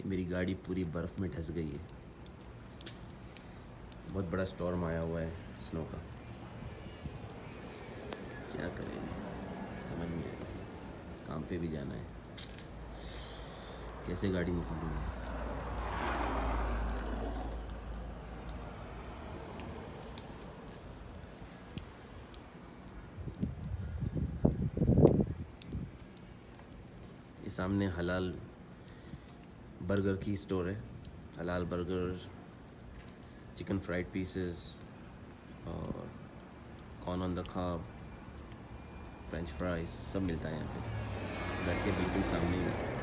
मेरी गाड़ी पूरी बर्फ़ में धंस गई है। बहुत बड़ा स्टॉर्म आया हुआ है स्नो का। क्या करें, समझ नहीं आ रहा। काम पे भी जाना है, कैसे गाड़ी निकालूंगा। ये सामने हलाल बर्गर की स्टोर है। हलाल बर्गर, चिकन फ्राइड पीसेस और कॉर्न ऑन द खाब, फ्रेंच फ्राइज सब मिलता है यहाँ पे। घर के बिल्कुल सामने ही है।